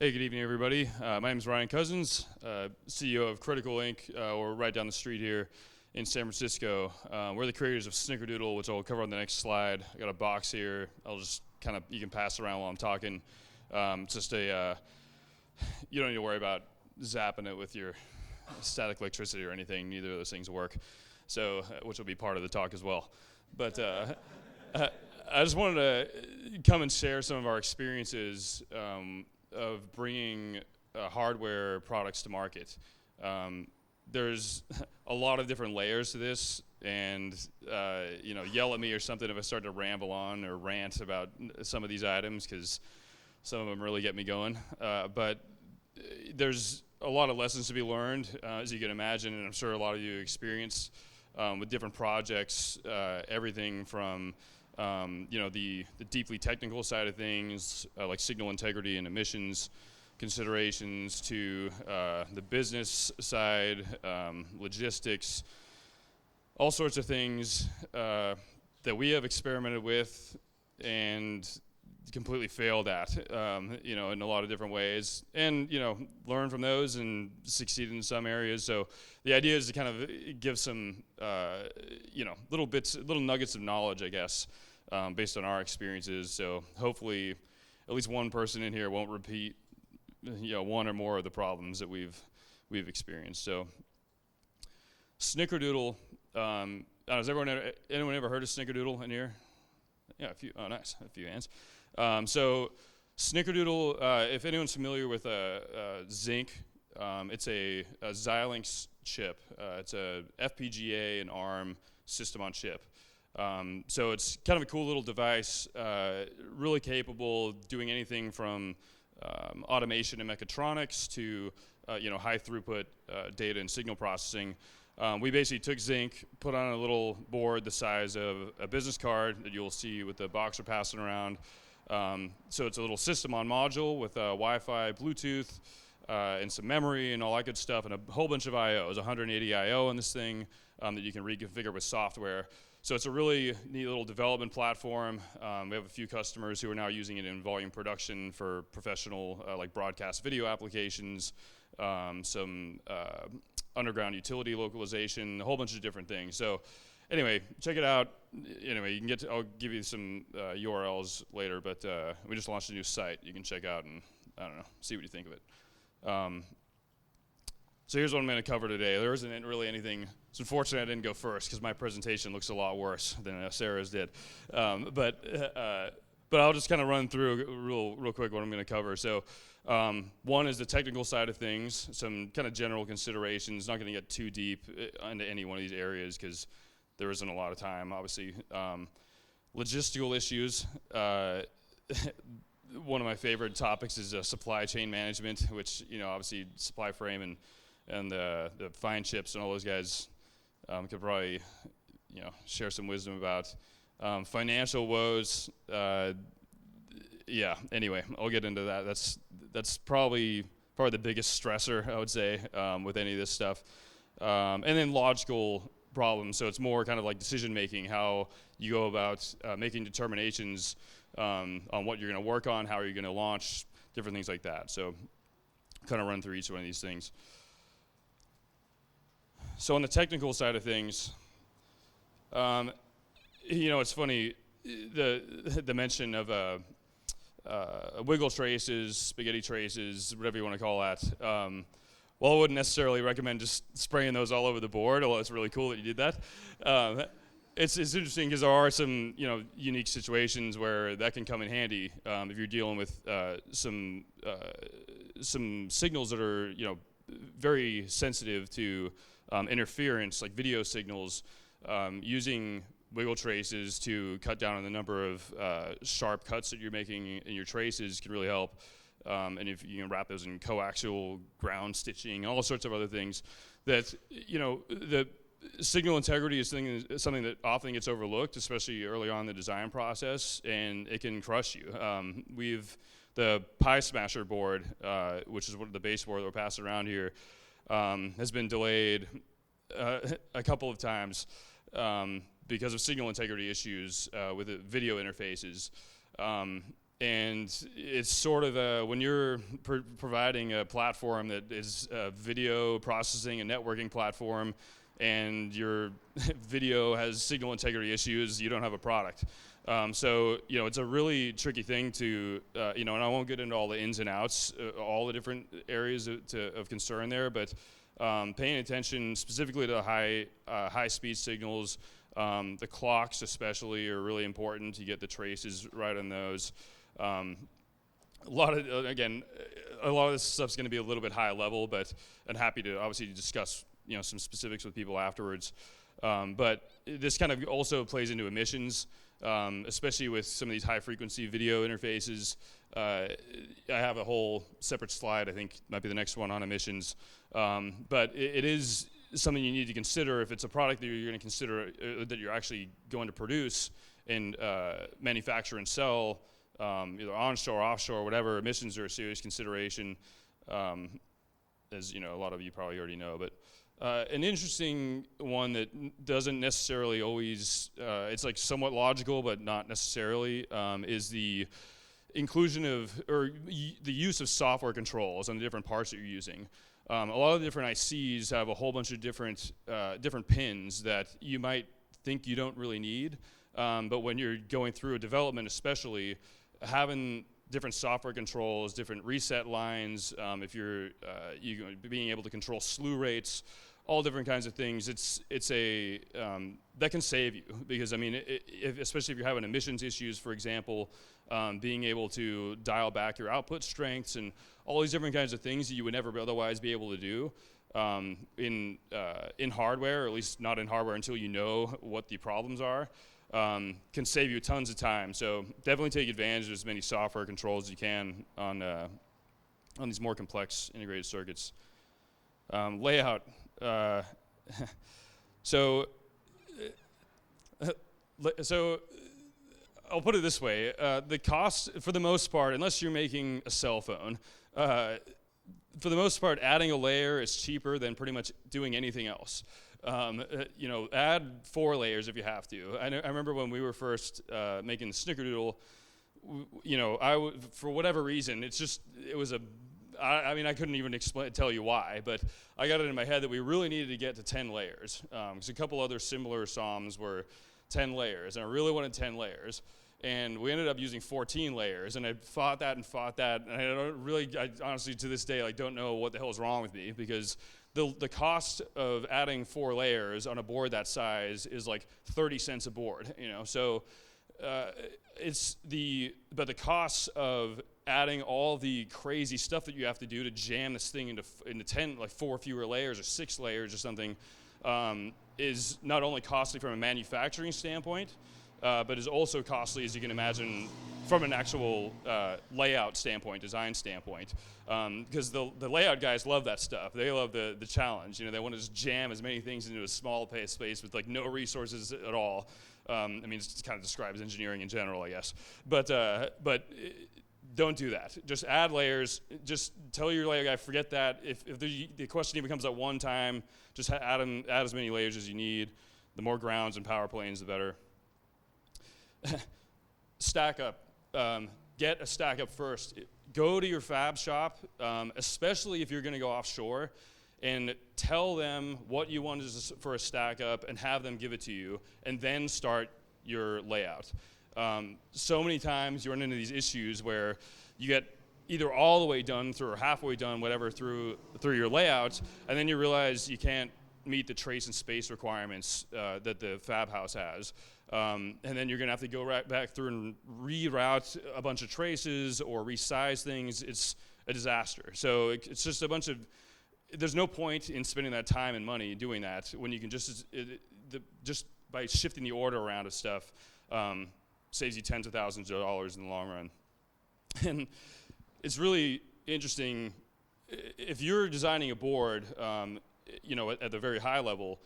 Hey, good evening, everybody. My name is Ryan Cousins, CEO of Critical Inc. We're right down the street here in San Francisco. We're the creators of Snickerdoodle, which I'll cover on the next slide. I got a box here. I'll just you can pass around while I'm talking. It's just you don't need to worry about zapping it with your static electricity or anything. Neither of those things work, so which will be part of the talk as well. But I just wanted to come and share some of our experiences of bringing hardware products to market. There's a lot of different layers to this, and yell at me or something if I start to ramble on or rant about some of these items, because some of them really get me going. But there's a lot of lessons to be learned, as you can imagine, and I'm sure a lot of you experience with different projects, everything from the deeply technical side of things, like signal integrity and emissions considerations, to the business side, logistics, all sorts of things that we have experimented with and completely failed at, in a lot of different ways, and learn from those and succeed in some areas. So the idea is to kind of give some little nuggets of knowledge, I guess, based on our experiences. So hopefully at least one person in here won't repeat one or more of the problems that we've experienced. So Snickerdoodle, has anyone ever heard of Snickerdoodle in here? Yeah, a few. Oh, nice, a few hands. So Snickerdoodle, if anyone's familiar with Zinc, it's a Xilinx chip. It's a FPGA and ARM system on chip. So it's kind of a cool little device, really capable, doing anything from automation and mechatronics to high throughput data and signal processing. We basically took Zinc, put on a little board the size of a business card that you'll see with the box we're passing around. So it's a little system on module with Wi-Fi, Bluetooth, and some memory and all that good stuff, and a whole bunch of I/O. There's 180 I/O on this thing that you can reconfigure with software. So it's a really neat little development platform. We have a few customers who are now using it in volume production for professional, like broadcast video applications, some underground utility localization, a whole bunch of different things. So anyway, check it out. Anyway, you can I'll give you some URLs later, but we just launched a new site you can check out and, I don't know, see what you think of it. So here's what I'm going to cover today. There isn't really anything. It's unfortunate I didn't go first because my presentation looks a lot worse than Sarah's did. But I'll just kind of run through real quick what I'm going to cover. So one is the technical side of things, some kind of general considerations. Not going to get too deep into any one of these areas because there isn't a lot of time, obviously. Logistical issues. One of my favorite topics is supply chain management, which, obviously Supply Frame and the fine chips and all those guys could probably, share some wisdom about. Financial woes, anyway, I'll get into that. That's probably the biggest stressor, I would say, with any of this stuff. And then logical problems, so it's more kind of like decision making, how you go about making determinations on what you're going to work on, how are you going to launch, different things like that. So kind of run through each one of these things. So on the technical side of things, it's funny, the mention of wiggle traces, spaghetti traces, whatever you want to call that. Well, I wouldn't necessarily recommend just spraying those all over the board, although it's really cool that you did that. It's interesting because there are some unique situations where that can come in handy if you're dealing with some signals that are very sensitive to interference, like video signals. Using wiggle traces to cut down on the number of sharp cuts that you're making in your traces can really help. And if you can wrap those in coaxial ground stitching, all sorts of other things, that the signal integrity is something that often gets overlooked, especially early on in the design process, and it can crush you. The Pi Smasher board, which is the base board that we're passing around here, has been delayed a couple of times because of signal integrity issues with the video interfaces. and it's sort of when you're providing a platform that is a video processing and networking platform, and your video has signal integrity issues, you don't have a product. So it's a really tricky thing to and I won't get into all the ins and outs, all the different areas of concern there, but paying attention specifically to the high speed signals, the clocks especially are really important to get the traces right on those. A lot of this stuff's going to be a little bit high level, but I'm happy to obviously discuss some specifics with people afterwards. But this kind of also plays into emissions, especially with some of these high frequency video interfaces. I have a whole separate slide, I think might be the next one, on emissions. But it is something you need to consider if it's a product that you're going to consider that you're actually going to produce and manufacture and sell, either onshore, offshore, whatever. Emissions are a serious consideration, as a lot of you probably already know. But an interesting one that doesn't necessarily always, it's like somewhat logical, but not necessarily, is the inclusion of, or the use of software controls on the different parts that you're using. A lot of the different ICs have a whole bunch of different pins that you might think you don't really need, but when you're going through a development especially, having different software controls, different reset lines, if you're being able to control slew rates, all different kinds of things, it's a that can save you, because especially if you're having emissions issues, for example, being able to dial back your output strengths and all these different kinds of things that you would never otherwise be able to do in hardware, or at least not in hardware until you know what the problems are, can save you tons of time. So definitely take advantage of as many software controls as you can on these more complex integrated circuits. Layout. So I'll put it this way, the cost, for the most part, unless you're making a cell phone, for the most part, adding a layer is cheaper than pretty much doing anything else. Add 4 layers if you have to. I remember when we were first making the Snickerdoodle, for whatever reason, I couldn't even tell you why, but I got it in my head that we really needed to get to 10 layers. Because a couple other similar SOMs were 10 layers, and I really wanted 10 layers. And we ended up using 14 layers, and I fought that, and I honestly, to this day, don't know what the hell is wrong with me, because the cost of adding 4 layers on a board that size is like 30 cents a board, So but the costs of adding all the crazy stuff that you have to do to jam this thing into 10, like 4 fewer layers or 6 layers or something, is not only costly from a manufacturing standpoint, but is also costly, as you can imagine, from an actual layout standpoint, design standpoint. Because the layout guys love that stuff. They love the challenge. They want to just jam as many things into a small space with no resources at all. It kind of describes engineering in general, I guess. But don't do that. Just add layers. Just tell your layout guy, forget that. If the question even comes up one time, just add as many layers as you need. The more grounds and power planes, the better. Stack up. Get a stack up first. Go to your fab shop, especially if you're going to go offshore, and tell them what you want for a stack up and have them give it to you, and then start your layout. So many times you run into these issues where you get either all the way done through or halfway done, whatever, through your layout, and then you realize you can't meet the trace and space requirements that the fab house has. And then you're going to have to go right back through and reroute a bunch of traces or resize things. It's a disaster. So it's just a bunch of, there's no point in spending that time and money doing that when you can just by shifting the order around of stuff, saves you tens of thousands of dollars in the long run. And it's really interesting, if you're designing a board, at the very high level,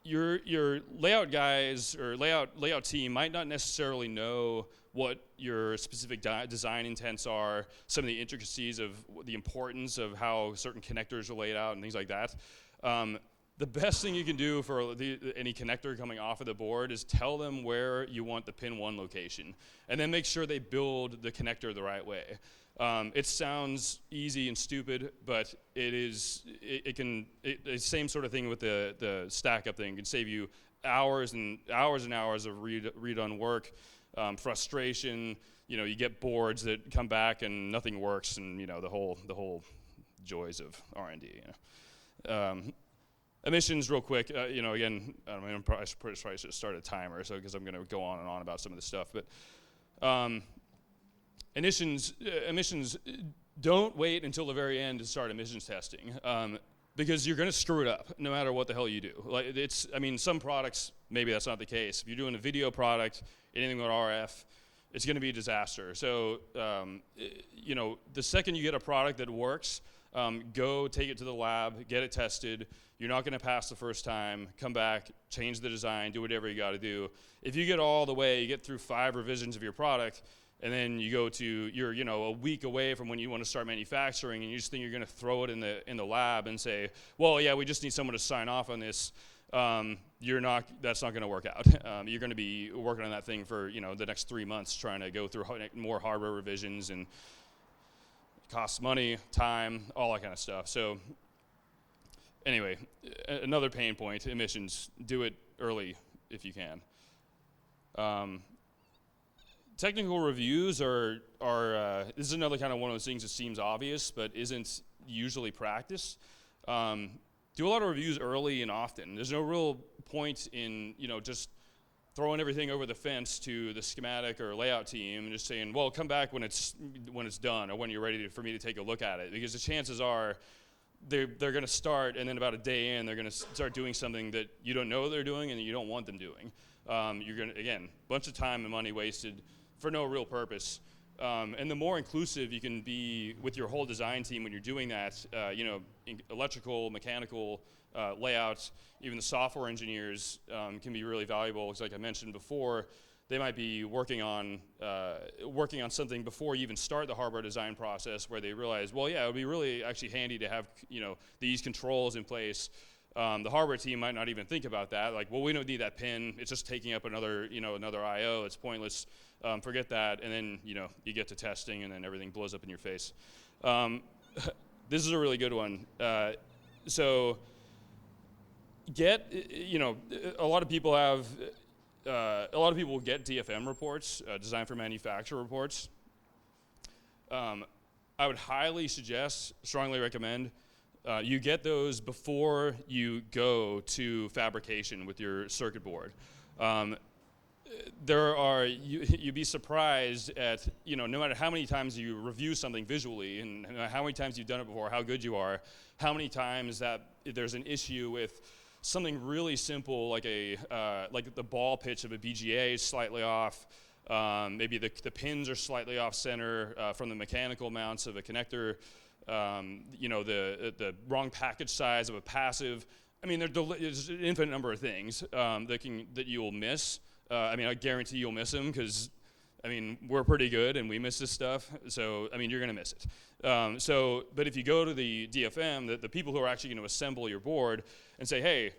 your layout guys or layout team might not necessarily know what your specific design intents are, some of the intricacies of the importance of how certain connectors are laid out and things like that. the best thing you can do for any connector coming off of the board is tell them where you want the pin 1 location, and then make sure they build the connector the right way. It sounds easy and stupid, but it's the same sort of thing with the stack up thing. It can save you hours and hours and hours of redone work, frustration. You get boards that come back and nothing works, and the whole joys of R&D. Emissions, real quick. Again, I probably should start a timer, because I'm going to go on and on about some of this stuff. But emissions, don't wait until the very end to start emissions testing, because you're going to screw it up no matter what the hell you do. Some products, maybe that's not the case. If you're doing a video product, anything with RF, it's going to be a disaster. So, the second you get a product that works, go take it to the lab, get it tested. You're not going to pass the first time. Come back, change the design, do whatever you got to do. If you get all the way, you get through 5 revisions of your product, and then you go to you're a week away from when you want to start manufacturing, and you just think you're going to throw it in the lab and say, well, yeah, we just need someone to sign off on this. That's not going to work out. You're going to be working on that thing for the next 3 months, trying to go through more hardware revisions, and it costs money, time, all that kind of stuff. So anyway, another pain point: emissions. Do it early if you can. Technical reviews are this is another kind of one of those things that seems obvious but isn't usually practiced. Do a lot of reviews early and often. There's no real point in just throwing everything over the fence to the schematic or layout team and just saying, well, come back when it's done, or when you're ready for me to take a look at it, because the chances are they're going to start, and then about a day in, they're going to start doing something that you don't know they're doing and that you don't want them doing. You're going to, again, bunch of time and money wasted for no real purpose. And the more inclusive you can be with your whole design team when you're doing that, electrical, mechanical, layouts, even the software engineers can be really valuable. Because like I mentioned before, they might be working on something before you even start the hardware design process, where they realize, well, yeah, it would be really actually handy to have these controls in place. The hardware team might not even think about that. Like, well, we don't need that pin. It's just taking up another I/O. It's pointless. Forget that. And then you get to testing, and then everything blows up in your face. This is a really good one. So a lot of people will get DFM reports, design for manufacture reports. I would highly suggest, strongly recommend, you get those before you go to fabrication with your circuit board. You'd be surprised at, no matter how many times you review something visually and how many times you've done it before, how good you are, how many times that there's an issue with something really simple, like the ball pitch of a BGA is slightly off. Maybe the pins are slightly off center from the mechanical mounts of a connector. The wrong package size of a passive. There's an infinite number of things that you will miss. I guarantee you'll miss them, because we're pretty good and we miss this stuff. So you're gonna miss it. But if you go to the DFM, the people who are actually going to assemble your board, and say, hey,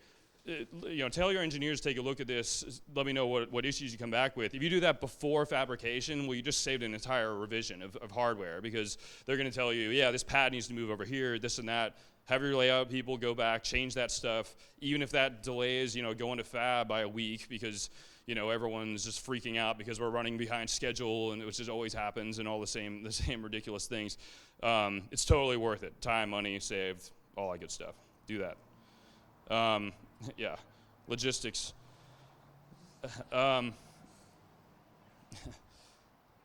tell your engineers to take a look at this. Let me know what issues you come back with. If you do that before fabrication, well, you just saved an entire revision of hardware, because they're going to tell you, yeah, this pad needs to move over here, this and that. Have your layout people go back, change that stuff, even if that delays, going to fab by a week, because everyone's just freaking out because we're running behind schedule, and which just always happens, and all the same ridiculous things. It's totally worth it. Time, money saved, all that good stuff. Do that. Yeah, logistics. The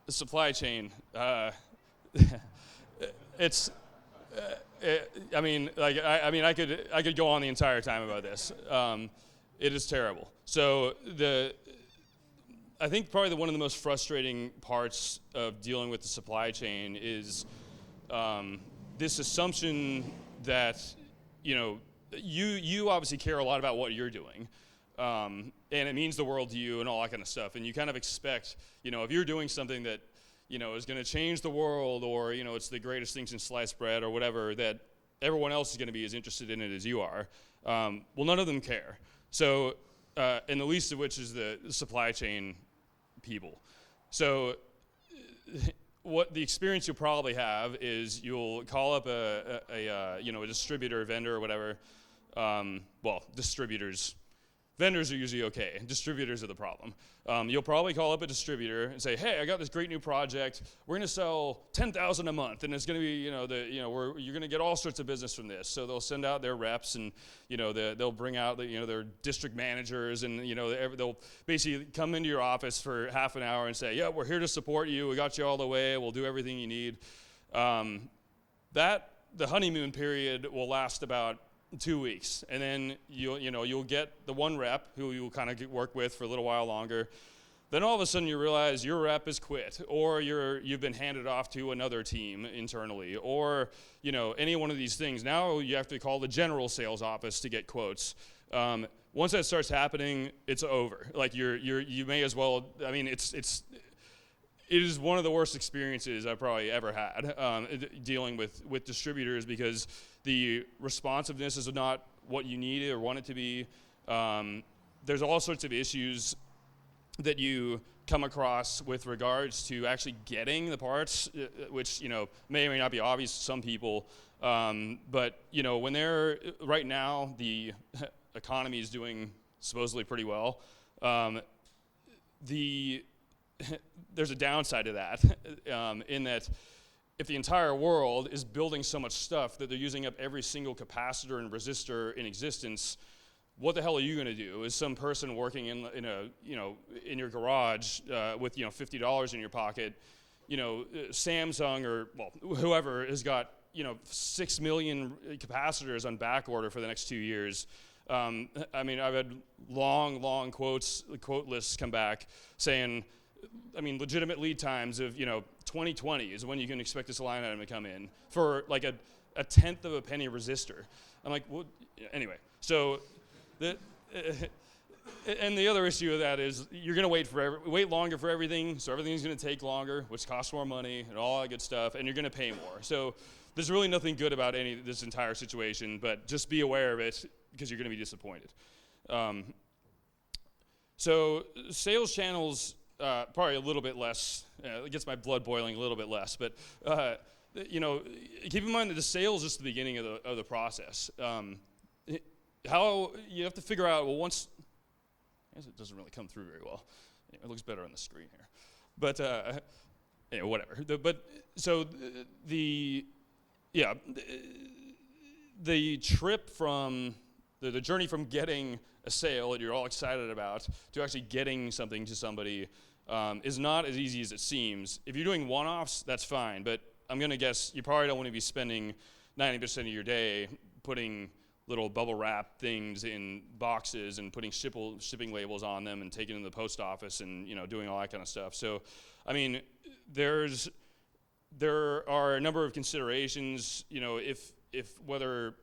supply chain. It's. I could go on the entire time about this. It is terrible. So I think probably one of the most frustrating parts of dealing with the supply chain is this assumption that you obviously care a lot about what you're doing, and it means the world to you and all that kind of stuff. And you kind of expect, if you're doing something that is going to change the world, or it's the greatest thing since sliced bread or whatever, that everyone else is going to be as interested in it as you are. Well, none of them care. So, and the least of which is the supply chain people. So what the experience you'll probably have is you'll call up a distributor, vendor, or whatever. Well, distributors. Vendors are usually okay. Distributors are the problem. You'll probably call up a distributor and say, "Hey, I got this great new project. We're going to sell 10,000 a month, and it's going to be, you're going to get all sorts of business from this." So they'll send out their reps, and they'll bring out their district managers, and they'll basically come into your office for half an hour and say, "Yeah, we're here to support you. We got you all the way. We'll do everything you need." The honeymoon period will last about 2 weeks, and then you'll get the one rep who you'll kind of work with for a little while longer. Then all of a sudden you realize your rep has quit, or you've been handed off to another team internally, or any one of these things. Now you have to call the general sales office to get quotes. Once that starts happening, it's over. Like you may as well. I mean, it is one of the worst experiences I've probably ever had dealing with distributors, because the responsiveness is not what you need or want it to be. There's all sorts of issues that you come across with regards to actually getting the parts, which may or may not be obvious to some people. But when they're right now, the economy is doing supposedly pretty well. There's a downside to that, in that if the entire world is building so much stuff that they're using up every single capacitor and resistor in existence, what the hell are you going to do? Is some person working in your garage with $50 in your pocket, Samsung or whoever has got 6 million capacitors on back order for the next 2 years. I mean, I've had long quote lists come back saying, legitimate lead times of 2020 is when you can expect this line item to come in for like a tenth of a penny resistor. I'm like, well, anyway. So and the other issue of that is you're going to wait longer for everything, so everything's going to take longer, which costs more money and all that good stuff, and you're going to pay more. So there's really nothing good about this entire situation, but just be aware of it because you're going to be disappointed. So sales channels. Probably a little bit less, it gets my blood boiling a little bit less, but keep in mind that the sales is just the beginning of the process. How you have to figure out, well, once, I guess it doesn't really come through very well. It looks better on the screen here. But, whatever. The trip from, the journey from getting a sale that you're all excited about to actually getting something to somebody is not as easy as it seems. If you're doing one-offs, that's fine, but I'm going to guess you probably don't want to be spending 90% of your day putting little bubble wrap things in boxes and putting shipping labels on them and taking them to the post office and doing all that kind of stuff. So, I mean, there are a number of considerations. If whether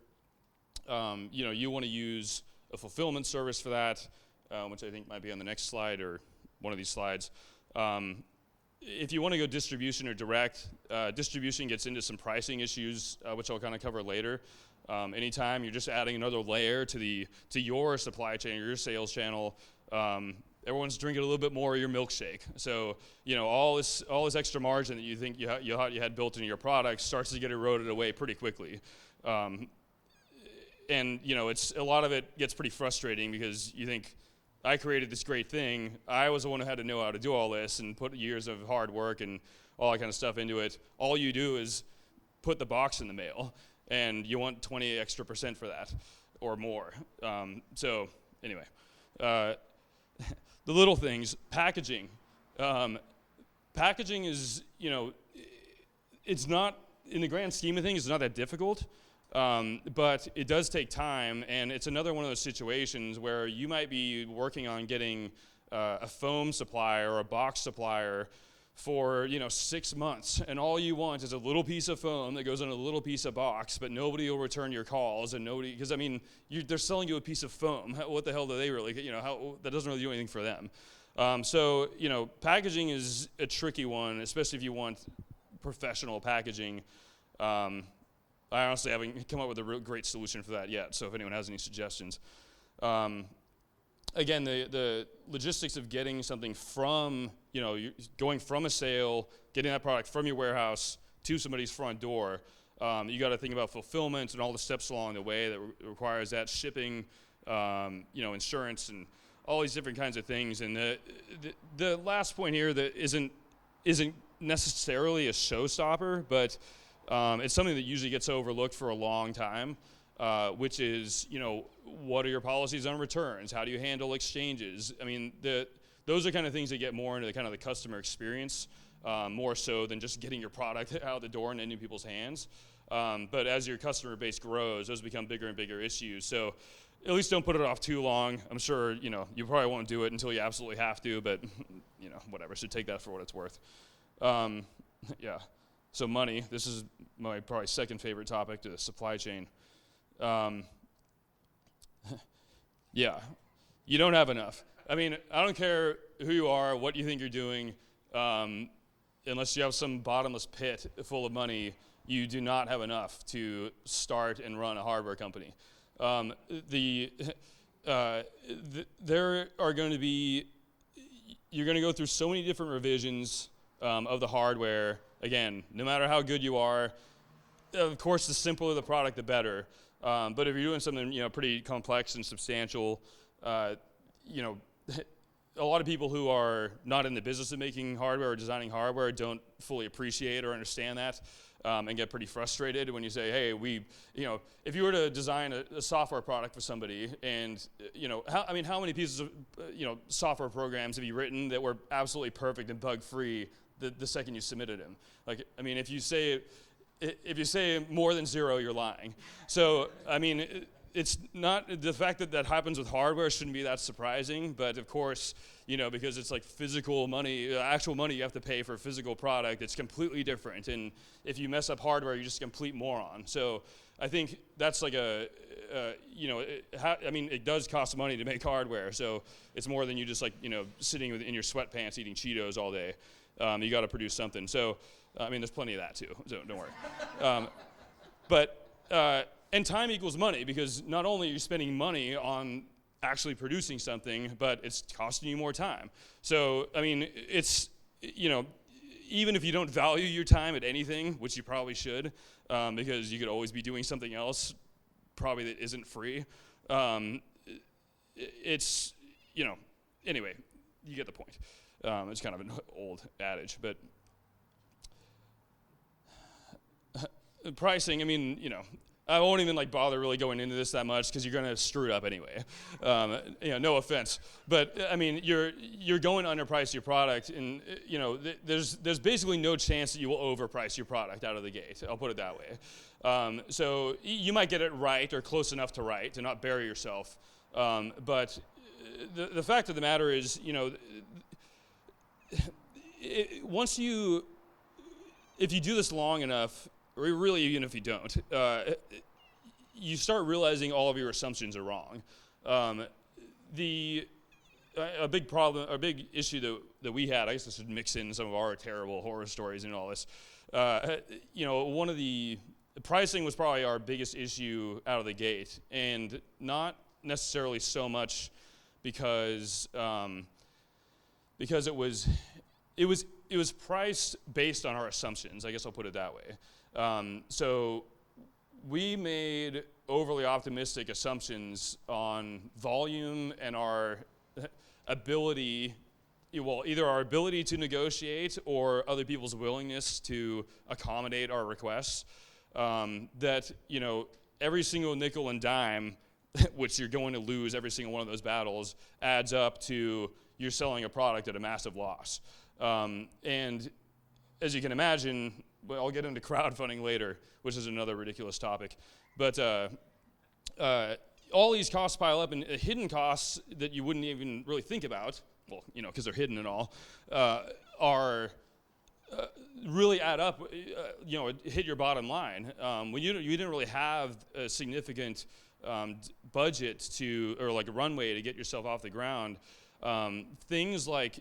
you want to use a fulfillment service for that, which I think might be on the next slide or one of these slides. If you want to go distribution or direct, distribution gets into some pricing issues, which I'll kind of cover later. Anytime you're just adding another layer to your supply chain or your sales channel, everyone's drinking a little bit more of your milkshake. So all this extra margin that you think you had built into your product starts to get eroded away pretty quickly. And it's a lot of it gets pretty frustrating because you think, I created this great thing. I was the one who had to know how to do all this and put years of hard work and all that kind of stuff into it. All you do is put the box in the mail, and you want 20% extra for that or more. So anyway, the little things, packaging. Packaging is, it's not, in the grand scheme of things, it's not that difficult. But it does take time, and it's another one of those situations where you might be working on getting a foam supplier or a box supplier for 6 months, and all you want is a little piece of foam that goes in a little piece of box, but nobody will return your calls, and because they're selling you a piece of foam. What the hell do they really? That doesn't really do anything for them. So packaging is a tricky one, especially if you want professional packaging. I honestly haven't come up with a real great solution for that yet, so if anyone has any suggestions. Again, the logistics of getting something from, going from a sale, getting that product from your warehouse to somebody's front door, you got to think about fulfillment and all the steps along the way that requires that, shipping, insurance, and all these different kinds of things. And the last point here that isn't necessarily a showstopper, but it's something that usually gets overlooked for a long time, which is, what are your policies on returns? How do you handle exchanges? I mean, those are kind of things that get more into the kind of the customer experience, more so than just getting your product out the door and into people's hands. But as your customer base grows, those become bigger and bigger issues. So at least don't put it off too long. I'm sure, you probably won't do it until you absolutely have to, but, whatever. So take that for what it's worth. Yeah. So money, this is my probably second favorite topic, to the supply chain. Yeah, you don't have enough. I mean, I don't care who you are, what you think you're doing, unless you have some bottomless pit full of money, you do not have enough to start and run a hardware company. There are going to be, you're going to go through so many different revisions of the hardware. Again, no matter how good you are, of course, the simpler the product, the better. But if you're doing something, pretty complex and substantial, a lot of people who are not in the business of making hardware or designing hardware don't fully appreciate or understand that, and get pretty frustrated when you say, hey, if you were to design a software product for somebody, and, how many pieces of, software programs have you written that were absolutely perfect and bug-free the second you submitted them? Like, I mean, if you say more than 0, you're lying. So, I mean, it's not, the fact that happens with hardware shouldn't be that surprising, but of course, because it's like physical money, actual money you have to pay for a physical product, it's completely different. And if you mess up hardware, you're just a complete moron. So I think that's like it does cost money to make hardware, so it's more than you just sitting in your sweatpants eating Cheetos all day. You got to produce something. So, there's plenty of that too, so don't worry. And time equals money, because not only are you spending money on actually producing something, but it's costing you more time. So, it's, even if you don't value your time at anything, which you probably should, because you could always be doing something else, probably that isn't free, it's, anyway, you get the point. It's kind of an old adage, but pricing, I won't even bother really going into this that much, because you're going to screw it up anyway. No offense, but you're going to underprice your product, and there's basically no chance that you will overprice your product out of the gate. I'll put it that way. So you might get it right or close enough to right to not bury yourself, but the fact of the matter is, if you do this long enough, or really even if you don't, you start realizing all of your assumptions are wrong. A big problem, a big issue that we had, I guess this should mix in some of our terrible horror stories and all this. One of the pricing was probably our biggest issue out of the gate, and not necessarily so much because it was priced based on our assumptions. I guess I'll put it that way. So we made overly optimistic assumptions on volume and our ability, either our ability to negotiate or other people's willingness to accommodate our requests. That every single nickel and dime, which you're going to lose every single one of those battles, adds up to you're selling a product at a massive loss. And as you can imagine, I'll get into crowdfunding later, which is another ridiculous topic. But all these costs pile up, and hidden costs that you wouldn't even really think about, well, because they're hidden and all, are really add up, hit your bottom line. When you didn't really have a significant budget or a runway to get yourself off the ground, things like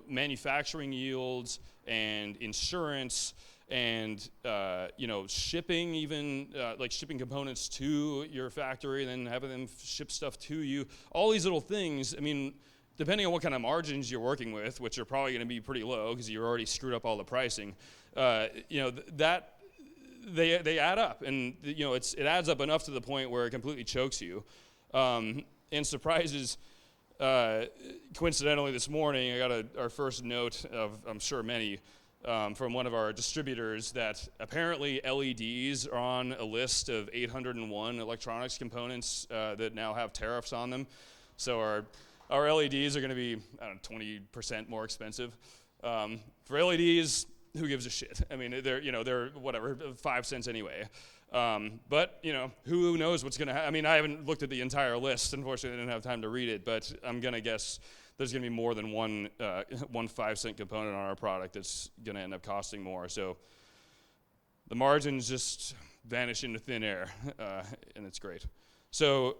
manufacturing yields and insurance and shipping, even like shipping components to your factory, and then having them ship stuff to you. All these little things. I mean, depending on what kind of margins you're working with, which are probably going to be pretty low because you already screwed up all the pricing. That they add up, and it adds up enough to the point where it completely chokes you. And surprises. Coincidentally, this morning I got our first note of, I'm sure many, from one of our distributors that apparently LEDs are on a list of 801 electronics components that now have tariffs on them. So our LEDs are going to be, I don't know, 20% more expensive. For LEDs, who gives a shit? I mean, they're whatever, 5 cents anyway. But who knows what's going to happen? I mean, I haven't looked at the entire list. Unfortunately, I didn't have time to read it. But I'm going to guess there's going to be more than one 5-cent component on our product that's going to end up costing more. So the margins just vanish into thin air, and it's great. So,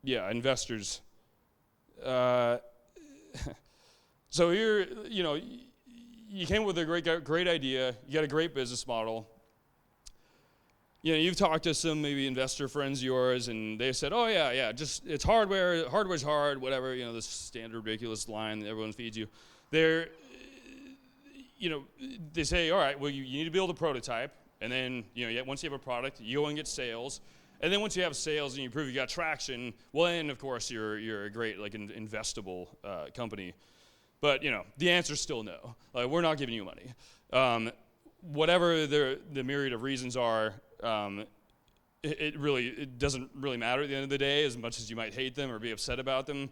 investors. So here, you came up with a great idea. You got a great business model. You've talked to some maybe investor friends of yours, and they said, "Oh yeah, just it's hardware. Hardware's hard. Whatever. This standard ridiculous line that everyone feeds you." They say, "All right, well, you need to build a prototype, and then once you have a product, you go and get sales, and then once you have sales and you prove you got traction, well, then of course you're a great investable company." But the answer's still no. We're not giving you money. Whatever the myriad of reasons are, it doesn't really matter at the end of the day. As much as you might hate them or be upset about them,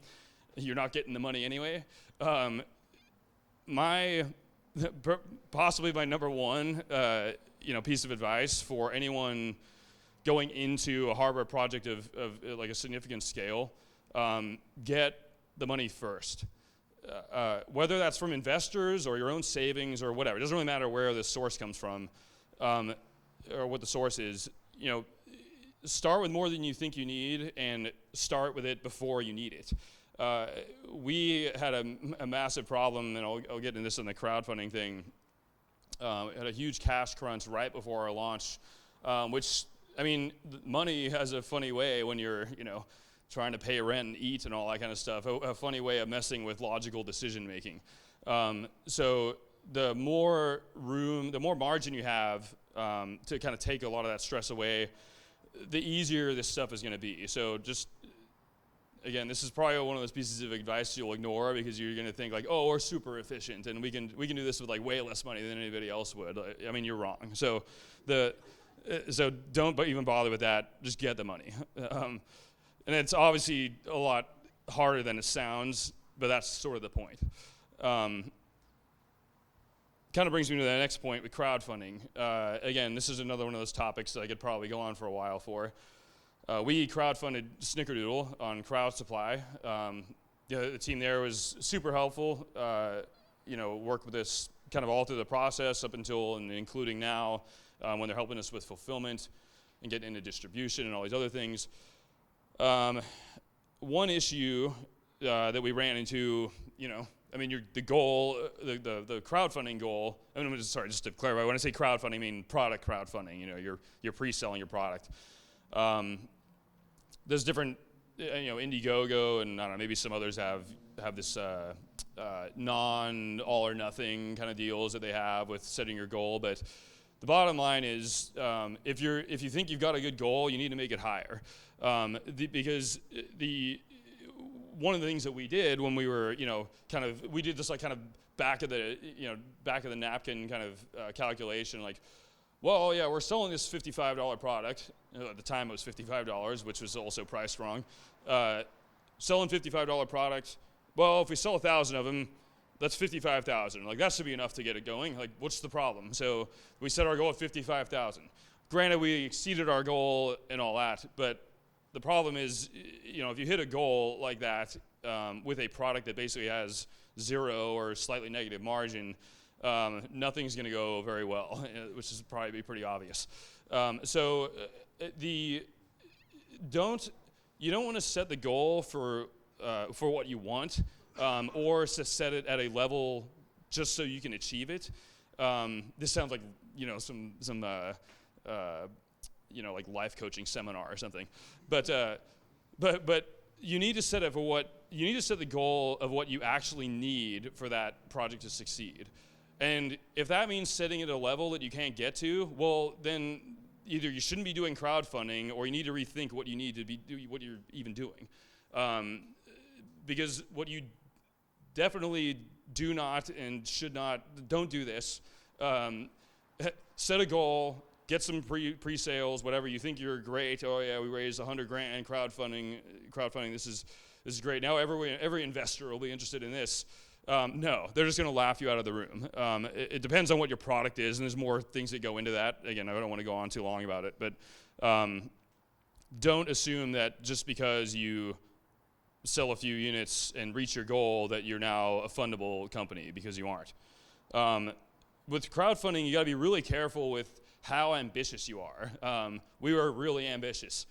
you're not getting the money anyway. Possibly my number one piece of advice for anyone going into a hardware project of like a significant scale, get the money first. Whether that's from investors or your own savings or whatever, it doesn't really matter where the source comes from, or what the source is. Start with more than you think you need, and start with it before you need it. We had a massive problem, and I'll get into this in the crowdfunding thing. Had a huge cash crunch right before our launch, which, I mean, money has a funny way when you're, trying to pay rent and eat and all that kind of stuff, a funny way of messing with logical decision making. So the more margin you have to kind of take a lot of that stress away, the easier this stuff is going to be. So just, again, this is probably one of those pieces of advice you'll ignore because you're going to think like, oh, we're super efficient and we can do this with like way less money than anybody else would. I mean, you're wrong. So so don't even bother with that. Just get the money. And it's obviously a lot harder than it sounds, but that's sort of the point. Kind of brings me to the next point with crowdfunding. Again, this is another one of those topics that I could probably go on for a while for. We crowdfunded Snickerdoodle on Crowd Supply. The team there was super helpful. Worked with us kind of all through the process up until and including now when they're helping us with fulfillment and getting into distribution and all these other things. One issue that we ran into, the goal, the crowdfunding goal. Just to clarify, when I say crowdfunding, I mean product crowdfunding. You're pre-selling your product. There's different, Indiegogo and I don't know, maybe some others have this non-all or nothing kind of deals that they have with setting your goal. But the bottom line is, if you think you've got a good goal, you need to make it higher. Because one of the things that we did when we were, we did this like kind of back of the napkin kind of calculation, like, well, yeah, we're selling this $55 product. At the time it was $55, which was also priced wrong. Selling $55 product. Well, if we sell 1,000 of them, that's 55,000. Like, that should be enough to get it going. Like, what's the problem? So we set our goal at 55,000. Granted, we exceeded our goal and all that, but the problem is, if you hit a goal like that with a product that basically has zero or slightly negative margin, nothing's going to go very well, which is probably be pretty obvious. You don't want to set the goal for what you want, or to set it at a level just so you can achieve it. This sounds like some like life coaching seminar or something, but you need to set up you need to set the goal of what you actually need for that project to succeed. And if that means setting it at a level that you can't get to, well, then either you shouldn't be doing crowdfunding, or you need to rethink what you need to be what you're even doing. Because what you definitely do not and should not, don't do this. Set a goal, get some pre-sales, whatever. You think you're great. Oh yeah, we raised $100,000 crowdfunding. This is great. Now every investor will be interested in this. No, they're just going to laugh you out of the room. It depends on what your product is, and there's more things that go into that. Again, I don't want to go on too long about it, but don't assume that just because you sell a few units and reach your goal that you're now a fundable company, because you aren't. With crowdfunding, you got to be really careful with how ambitious you are. We were really ambitious.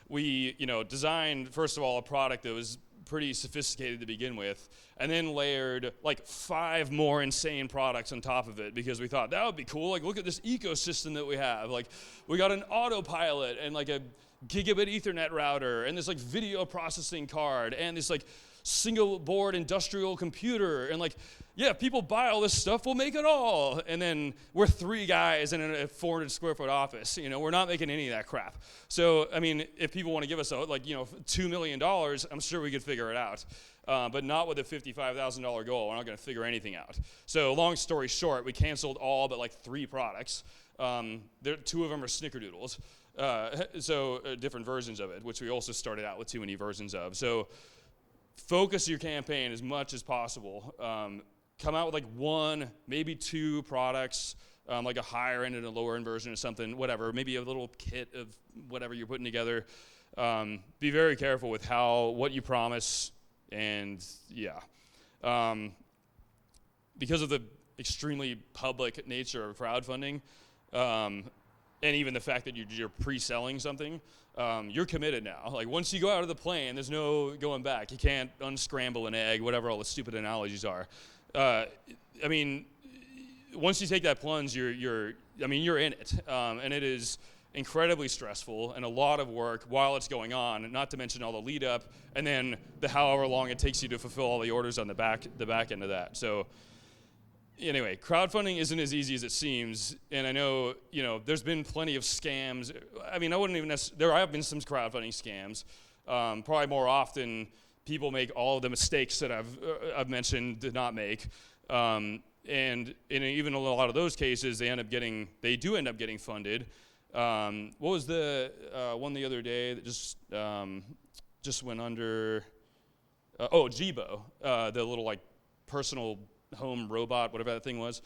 We designed, first of all, a product that was pretty sophisticated to begin with, and then layered like 5 more insane products on top of it, because we thought that would be cool. Like, look at this ecosystem that we have. Like, we got an autopilot and like a gigabit Ethernet router and this like video processing card and this like single board industrial computer, and like, yeah, people buy all this stuff, we'll make it all. And then we're 3 guys in a 400 square foot office. We're not making any of that crap. So, I mean, if people want to give us $2 million, I'm sure we could figure it out. But not with a $55,000 goal. We're not going to figure anything out. So, long story short, we canceled all but like 3 products. 2 of them are snickerdoodles. Different versions of it, which we also started out with too many versions of. So, focus your campaign as much as possible. Come out with like 1, maybe 2 products, like a higher end and a lower end version or something, whatever. Maybe a little kit of whatever you're putting together. Be very careful with what you promise, and yeah. Because of the extremely public nature of crowdfunding, and even the fact that you're pre-selling something, you're committed now. Like, once you go out of the plane, there's no going back. You can't unscramble an egg, whatever all the stupid analogies are. I mean, once you take that plunge, you're in it, and it is incredibly stressful and a lot of work while it's going on. Not to mention all the lead up, and then the however long it takes you to fulfill all the orders on the back end of that. So, anyway, crowdfunding isn't as easy as it seems, and I know there's been plenty of scams. I mean, I wouldn't even there have been some crowdfunding scams. Probably more often, people make all of the mistakes that I've mentioned did not make, and even a lot of those cases, they do end up getting funded. What was the one the other day that just went under? Jibo, the little like personal home robot, whatever that thing was.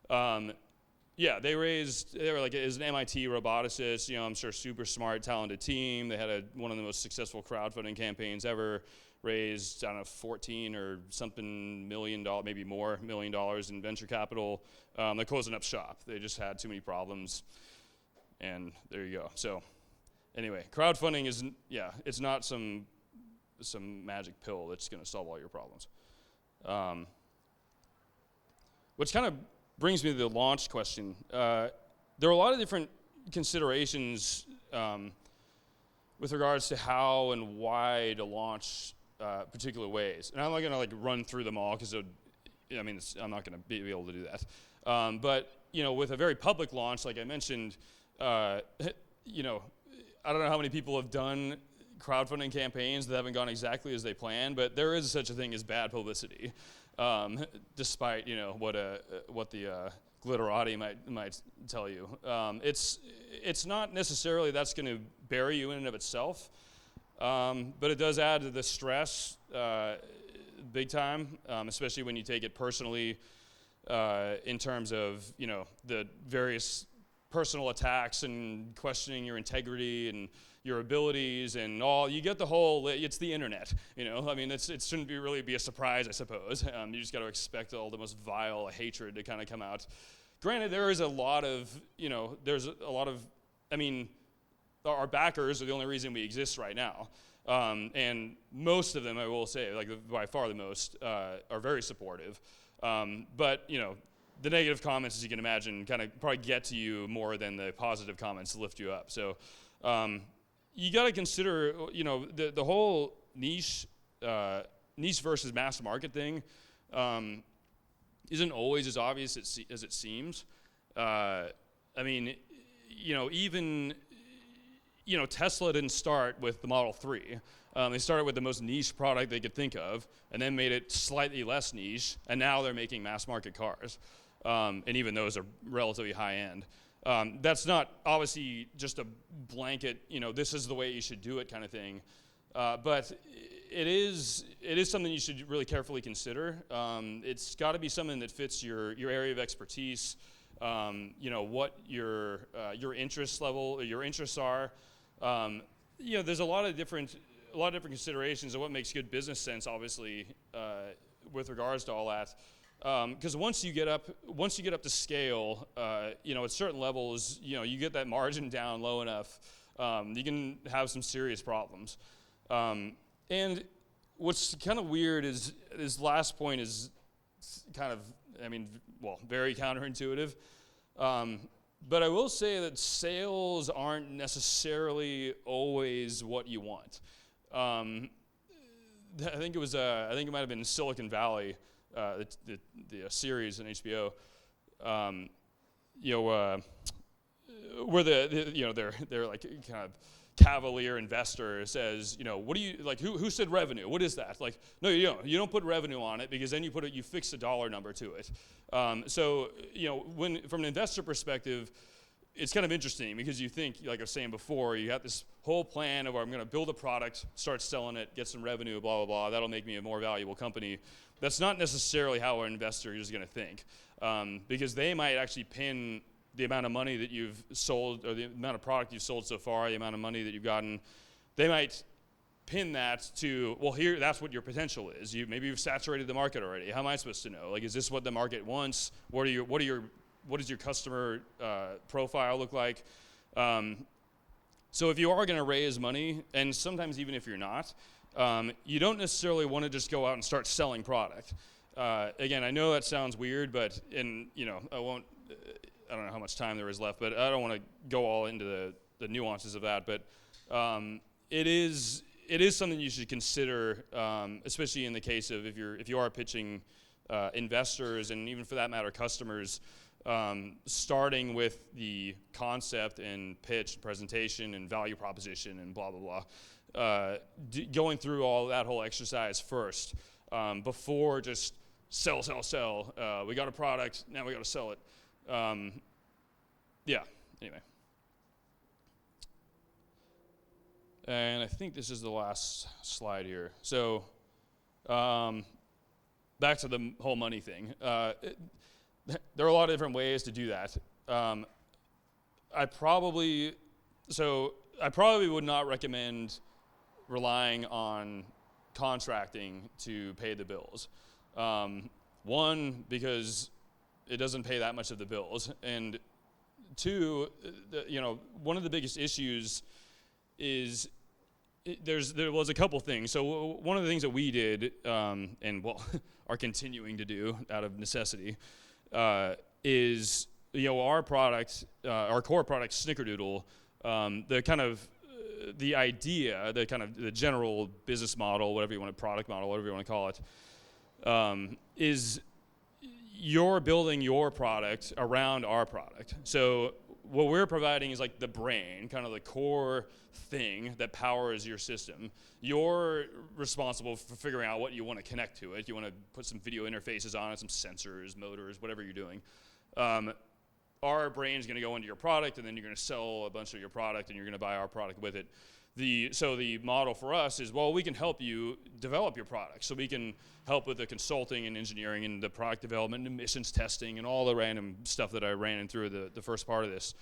Yeah, they were like, it was an MIT roboticist, I'm sure super smart, talented team. They had one of the most successful crowdfunding campaigns ever, raised, I don't know, 14 or something $1 million, maybe more, $1 million in venture capital. They're closing up shop. They just had too many problems, and there you go. So anyway, crowdfunding it's not some magic pill that's going to solve all your problems. Which kind of brings me to the launch question. There are a lot of different considerations with regards to how and why to launch particular ways. And I'm not going to like run through them all, because I'm not going to be able to do that. But with a very public launch, like I mentioned, I don't know how many people have done crowdfunding campaigns that haven't gone exactly as they planned, but there is such a thing as bad publicity. Despite what the glitterati might tell you, it's not necessarily that's going to bury you in and of itself, but it does add to the stress big time, especially when you take it personally, in terms of the various personal attacks and questioning your integrity and your abilities and all. You get the whole, it's the internet, it shouldn't really be a surprise, I suppose. You just got to expect all the most vile hatred to kind of come out. Granted, there is a lot of, our backers are the only reason we exist right now. And most of them, I will say, like by far the most, are very supportive. But, the negative comments, as you can imagine, kind of probably get to you more than the positive comments lift you up. So you got to consider, the whole niche versus mass market thing isn't always as obvious as it seems. Even Tesla didn't start with the Model 3. They started with the most niche product they could think of, and then made it slightly less niche, and now they're making mass market cars. And even those are relatively high end. That's not obviously just a blanket, this is the way you should do it kind of thing. But it is something you should really carefully consider. It's got to be something that fits your area of expertise, what your interest level, your interests are. There's a lot of different considerations of what makes good business sense, obviously, with regards to all that. Because once you get up to scale, at certain levels, you get that margin down low enough, you can have some serious problems. And what's kind of weird is this last point is kind of, very counterintuitive. But I will say that sales aren't necessarily always what you want. I think it might have been Silicon Valley, the series on HBO, where they're like kind of cavalier investor says, what do you like? Who said revenue? What is that? Like, no, you don't. You don't put revenue on it because then you fix a dollar number to it. When from an investor perspective, it's kind of interesting because you think, like I was saying before, you got this whole plan of I'm going to build a product, start selling it, get some revenue, blah, blah, blah. That'll make me a more valuable company. That's not necessarily how an investor is going to think, because they might actually pin the amount of money that you've sold or the amount of product you've sold so far, the amount of money that you've gotten. They might pin that to, well, here, that's what your potential is. Maybe you've saturated the market already. How am I supposed to know? Like, is this what the market wants? What does your customer profile look like? So if you are going to raise money, and sometimes even if you're not, you don't necessarily want to just go out and start selling product. Again, I know that sounds weird, but I don't know how much time there is left, but I don't want to go all into the nuances of that. But it is something you should consider, especially in the case of if you are pitching investors and even for that matter customers. Starting with the concept and pitch, presentation, and value proposition, and blah, blah, blah. Going through all that whole exercise first before just sell. We got a product, now we got to sell it. Anyway. And I think this is the last slide here. So back to the whole money thing. There are a lot of different ways to do that. I probably would not recommend relying on contracting to pay the bills. One, because it doesn't pay that much of the bills, and two, one of the biggest issues is there was a couple things. So one of the things that we did, and are continuing to do out of necessity, is our product, our core product, Snickerdoodle, the idea, the general business model, whatever you want, product model, whatever you want to call it, is you're building your product around our product. So what we're providing is like the brain, kind of the core thing that powers your system. You're responsible for figuring out what you want to connect to it. You want to put some video interfaces on it, some sensors, motors, whatever you're doing. Our brain's going to go into your product, and then you're going to sell a bunch of your product, and you're going to buy our product with it. So the model for us is, well, we can help you develop your product. So we can help with the consulting and engineering and the product development and emissions testing and all the random stuff that I ran through the first part of this,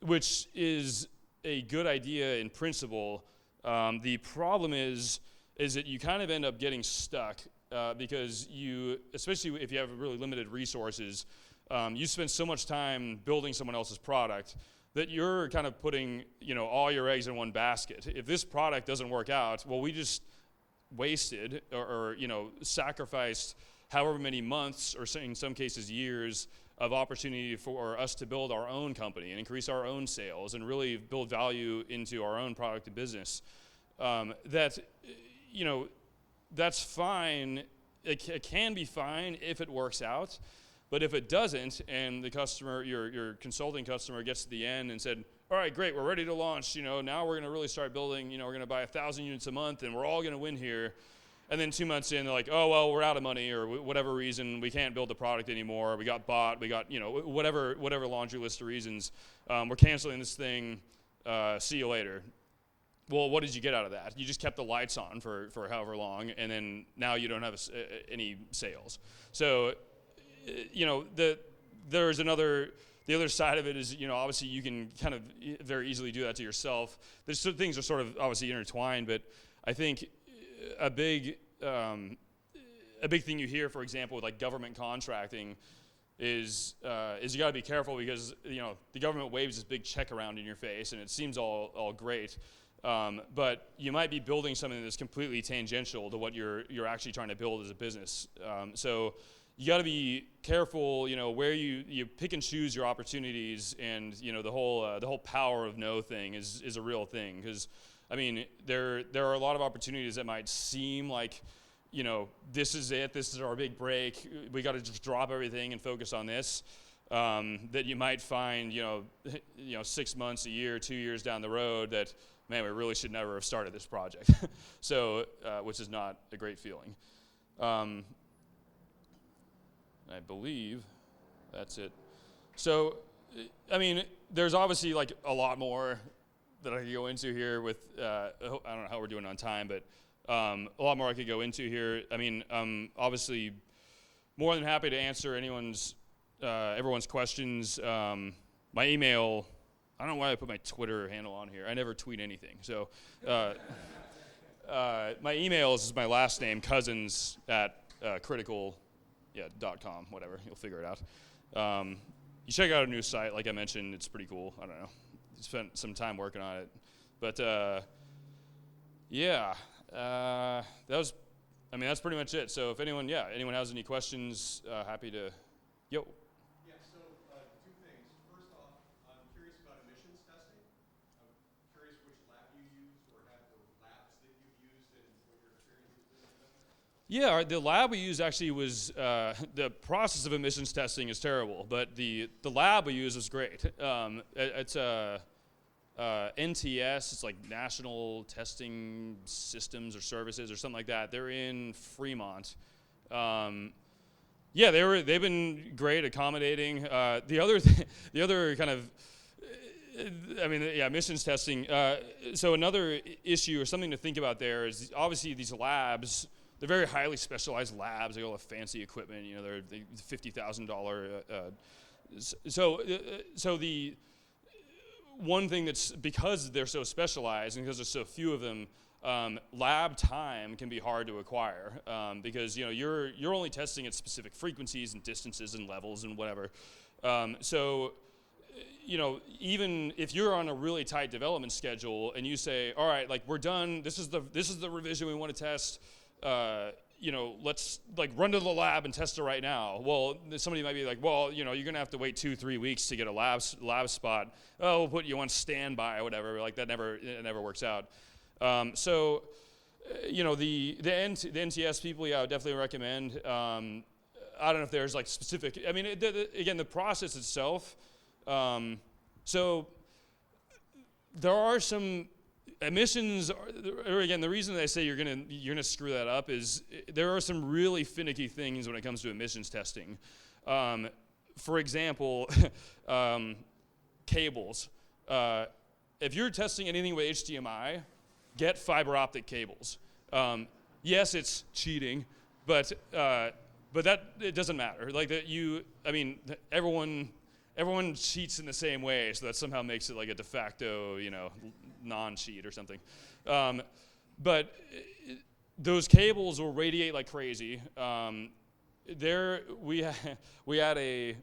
which is a good idea in principle. The problem is that you kind of end up getting stuck because especially if you have really limited resources, you spend so much time building someone else's product that you're kind of putting, all your eggs in one basket. If this product doesn't work out, well, we just wasted or sacrificed however many months, or in some cases years, of opportunity for us to build our own company and increase our own sales and really build value into our own product and business. That, that's fine. It can be fine if it works out, but if it doesn't, and the customer, your consulting customer, gets to the end and said, "All right, great, we're ready to launch. Now we're going to really start building. We're going to buy 1,000 units a month, and we're all going to win here." And then 2 months in, they're like, "Oh well, we're out of money, or whatever reason, we can't build the product anymore. We got bought. We got whatever laundry list of reasons. We're canceling this thing. See you later." Well, what did you get out of that? You just kept the lights on for however long, and then now you don't have any sales. So, there's the other side of it is, obviously you can kind of very easily do that to yourself. There's some things are sort of obviously intertwined, but I think a big thing you hear, for example, with like government contracting is you got to be careful because the government waves this big check around in your face, and it seems all great. But you might be building something that's completely tangential to what you're actually trying to build as a business. So you got to be careful, where you pick and choose your opportunities, and the whole power of no thing is a real thing. Because I mean, there are a lot of opportunities that might seem like, this is it, this is our big break, we got to just drop everything and focus on this. That you might find, 6 months, a year, 2 years down the road that, man, we really should never have started this project. So, which is not a great feeling. I believe that's it. So, I mean, there's obviously like a lot more that I could go into here with, I don't know how we're doing on time, but a lot more I could go into here. I mean, obviously more than happy to answer everyone's questions. My email, I don't know why I put my Twitter handle on here. I never tweet anything. So my email is my last name, Cousins at critical.com, whatever. You'll figure it out. You check out a new site, like I mentioned. It's pretty cool. I don't know. Spent some time working on it. But that's pretty much it. So if anyone has any questions, happy to, yo. Yeah, so two things. First off, I'm curious about emissions testing. I'm curious which lab you use or have the labs that you've used and what your experience has been with them. Yeah, the lab we used actually was, the process of emissions testing is terrible, but the lab we used was great. It's NTS, it's like National Testing Systems or Services or something like that. They're in Fremont. They've been great, accommodating. The other kind of, emissions testing. So another issue or something to think about there is obviously these labs. They're very highly specialized labs. They all have fancy equipment. They're $50,000. So the one thing that's, because they're so specialized and because there's so few of them, lab time can be hard to acquire because you're only testing at specific frequencies and distances and levels and whatever. Even if you're on a really tight development schedule and you say, all right, like we're done. This is the revision we want to test. Let's like run to the lab and test it right now. Well, somebody might be like, well, you're going to have to wait 2-3 weeks to get a lab spot. Oh, we'll put you on standby or whatever. Like it never works out. The NTS people, I would definitely recommend. I don't know if there's like specific, again, the process itself. So there are some emissions, or again, the reason that I say you're gonna screw that up is there are some really finicky things when it comes to emissions testing. For example, cables. If you're testing anything with HDMI, get fiber optic cables. Yes, it's cheating, but that it doesn't matter. Like that, everyone cheats in the same way, so that somehow makes it like a de facto, non-cheat or something. But those cables will radiate like crazy. We had a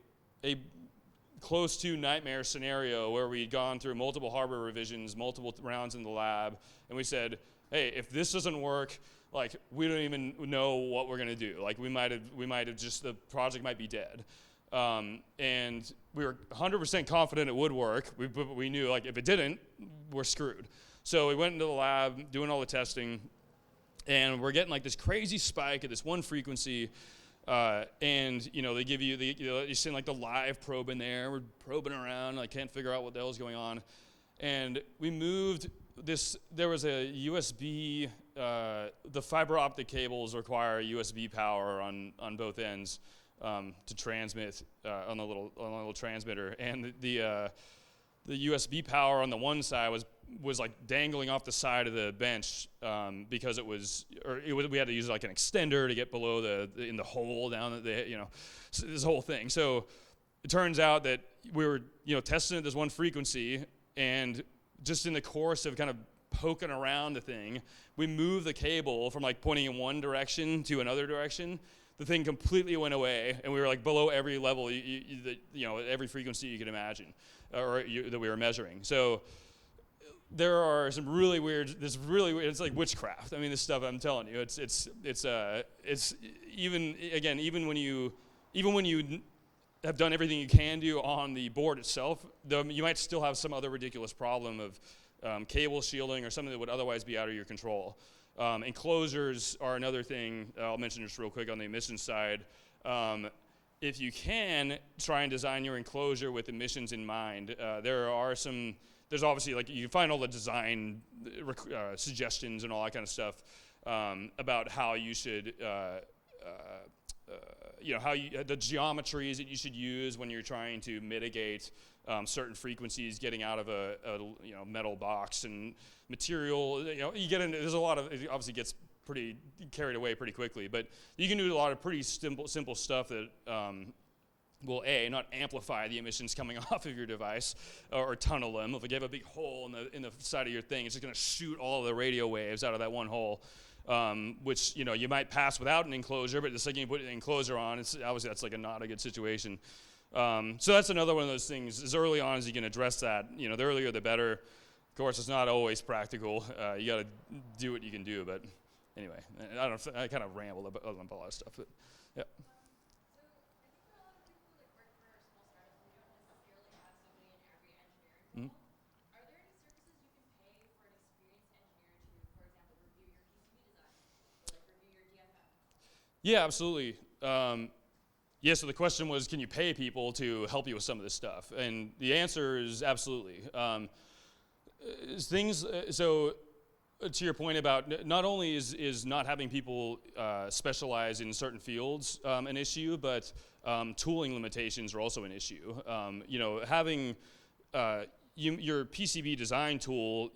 close to nightmare scenario where we'd gone through multiple hardware revisions, multiple rounds in the lab, and we said, hey, if this doesn't work, like, we don't even know what we're gonna do. Like, we might have just, the project might be dead. And we were 100% confident it would work. We knew, like, if it didn't, we're screwed. So we went into the lab, doing all the testing, and we're getting like this crazy spike at this one frequency. And they give you you send like the live probe in there. We're probing around, like, can't figure out what the hell's going on. And we moved this. There was a USB. The fiber optic cables require USB power on both ends to transmit on the little transmitter. And the USB power on the one side was like dangling off the side of the bench because we had to use like an extender to get below in the hole down at this whole thing. So it turns out that we were testing at this one frequency, and just in the course of kind of poking around the thing, we moved the cable from like pointing in one direction to another direction. The thing completely went away, and we were like below every level, every frequency you could imagine, that we were measuring. So there are some really weird. It's like witchcraft. I mean, this stuff, I'm telling you, it's even when you have done everything you can do on the board itself, though you might still have some other ridiculous problem of cable shielding or something that would otherwise be out of your control. Enclosures are another thing. I'll mention just real quick on the emissions side. If you can, try and design your enclosure with emissions in mind. There's obviously, like, you can find all the design suggestions and all that kind of stuff about how you should, the geometries that you should use when you're trying to mitigate certain frequencies getting out of a metal box and material. You get into, there's a lot of, it obviously gets pretty carried away pretty quickly, but you can do a lot of pretty simple stuff that will not amplify the emissions coming off of your device or tunnel them. If you have a big hole in the side of your thing, it's just going to shoot all of the radio waves out of that one hole, which you might pass without an enclosure, but the second you put an enclosure on, it's obviously that's like not a good situation. So that's another one of those things. As early on as you can address that, the earlier the better. Of course, it's not always practical. You got to do what you can do. But anyway, I don't know. I kind of rambled about a lot of stuff. But yeah. Yeah, absolutely. So the question was, can you pay people to help you with some of this stuff? And the answer is absolutely. So to your point about not only is not having people specialize in certain fields an issue, but tooling limitations are also an issue. Having your PCB design tool,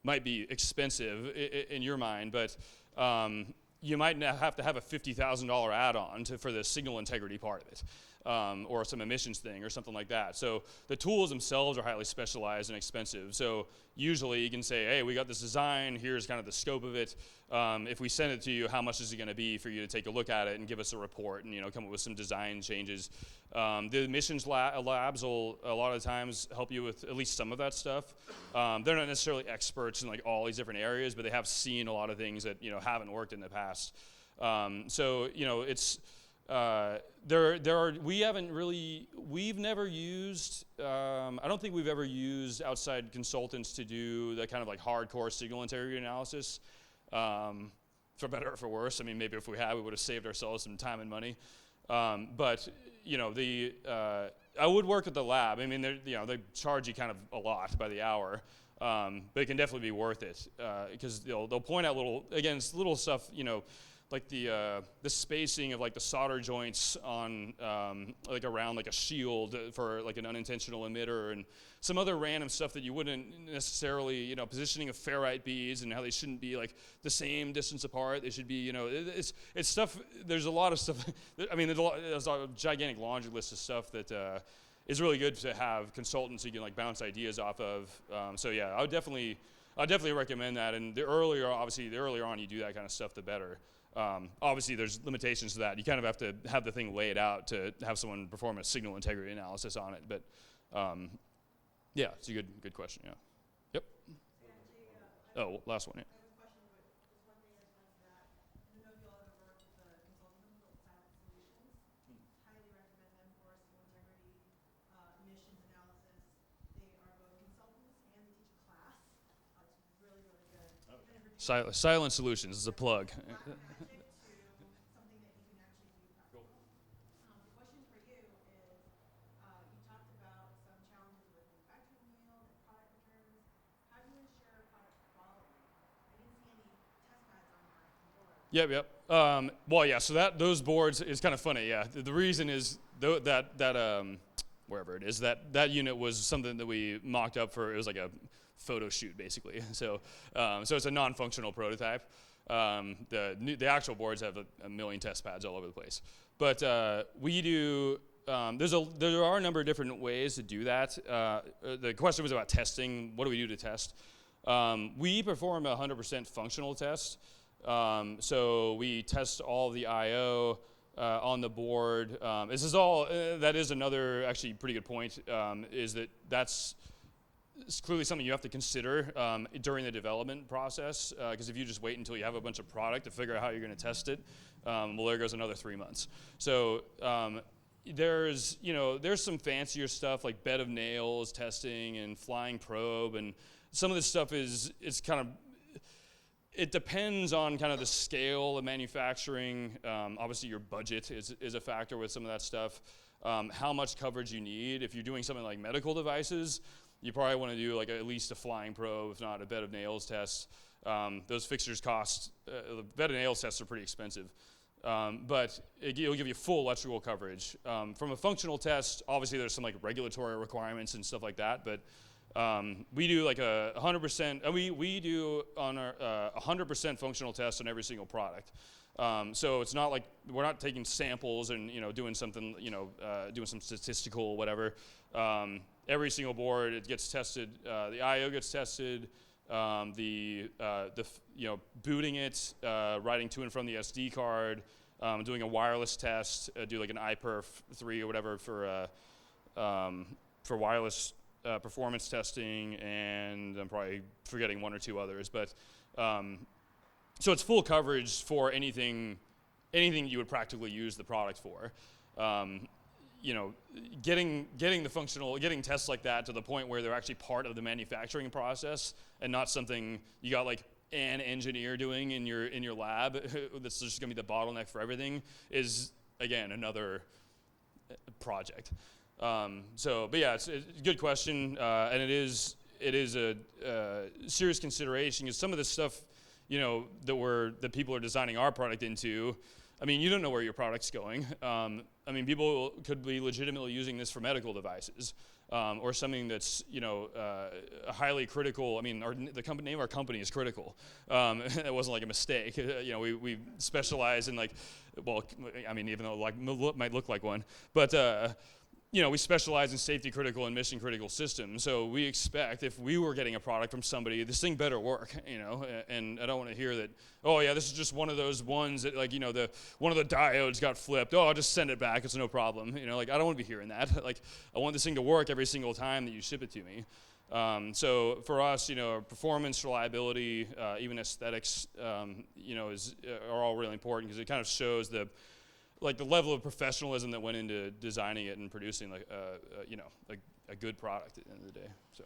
might be expensive in your mind, but you might have to have a $50,000 add-on for the signal integrity part of it, or some emissions thing or something like that. So the tools themselves are highly specialized and expensive. So usually you can say, hey, we got this design, here's kind of the scope of it. If we send it to you, how much is it going to be for you to take a look at it and give us a report and come up with some design changes. The emissions labs will a lot of times help you with at least some of that stuff. They're not necessarily experts in like all these different areas, but they have seen a lot of things that haven't worked in the past. It's we've never used, I don't think we've ever used outside consultants to do that kind of like hardcore signal integrity analysis, for better or for worse. I mean, maybe if we had, we would have saved ourselves some time and money. But I would work at the lab. I mean, they charge you kind of a lot by the hour, but it can definitely be worth it, because they'll point out little stuff, like the spacing of like the solder joints on like around like a shield for like an unintentional emitter, and some other random stuff that you wouldn't necessarily, positioning of ferrite beads and how they shouldn't be like the same distance apart. They should be, it's stuff. There's a lot of stuff. I mean, there's a gigantic laundry list of stuff that is really good to have consultants you can like bounce ideas off of. So yeah, I'd definitely recommend that. And the earlier on you do that kind of stuff, the better. Obviously, there's limitations to that. You kind of have to have the thing laid out to have someone perform a signal integrity analysis on it. But Yeah, it's a good question. Yeah. Yep. Oh, last one. Yeah. Silent Solutions is a plug. Yep. Well, yeah. So those boards is kind of funny. Yeah. The reason is that wherever it is that unit was something that we mocked up for. It was like a photo shoot basically. So it's a non-functional prototype. The actual boards have a million test pads all over the place. But we do. There are a number of different ways to do that. The question was about testing. What do we do to test? We perform a 100% functional test. So we test all the I/O on the board. This is all. That is another actually pretty good point. Is that's it's clearly something you have to consider during the development process. Because if you just wait until you have a bunch of product to figure out how you're going to test it, well, there goes another 3 months. So there's some fancier stuff like bed of nails testing and flying probe, and some of this stuff it's kind of. It depends on kind of the scale of manufacturing. Obviously, your budget is a factor with some of that stuff. How much coverage you need. If you're doing something like medical devices, you probably want to do like at least a flying probe, if not a bed of nails test. Those fixtures cost. The bed of nails tests are pretty expensive, but it'll give you full electrical coverage. From a functional test, obviously there's some like regulatory requirements and stuff like that, but. We do like a 100%. We do on our 100% functional test on every single product. So it's not like we're not taking samples and doing something doing some statistical whatever. Every single board it gets tested. The I/O gets tested. Booting it, writing to and from the SD card, doing a wireless test, do like an iPerf 3 or whatever for wireless. Performance testing, and I'm probably forgetting one or two others, but so it's full coverage for anything you would practically use the product for. Getting tests like that to the point where they're actually part of the manufacturing process and not something you got like an engineer doing in your lab that's just gonna be the bottleneck for everything is again another project. But yeah, it's a good question, and it is a serious consideration because some of the stuff, that people are designing our product into. I mean, you don't know where your product's going. People could be legitimately using this for medical devices, or something that's highly critical. I mean, the name of our company is Critical. It wasn't like a mistake. We specialize in like, well, I mean, even though it might look like one, but. We specialize in safety critical and mission critical systems. So we expect if we were getting a product from somebody, this thing better work, and I don't want to hear that, oh yeah, this is just one of those ones that one of the diodes got flipped. Oh, I'll just send it back. It's no problem. I don't want to be hearing that. Like I want this thing to work every single time that you ship it to me. So for us, performance, reliability, even aesthetics, are all really important because it kind of shows the level of professionalism that went into designing it and producing a good product at the end of the day. So.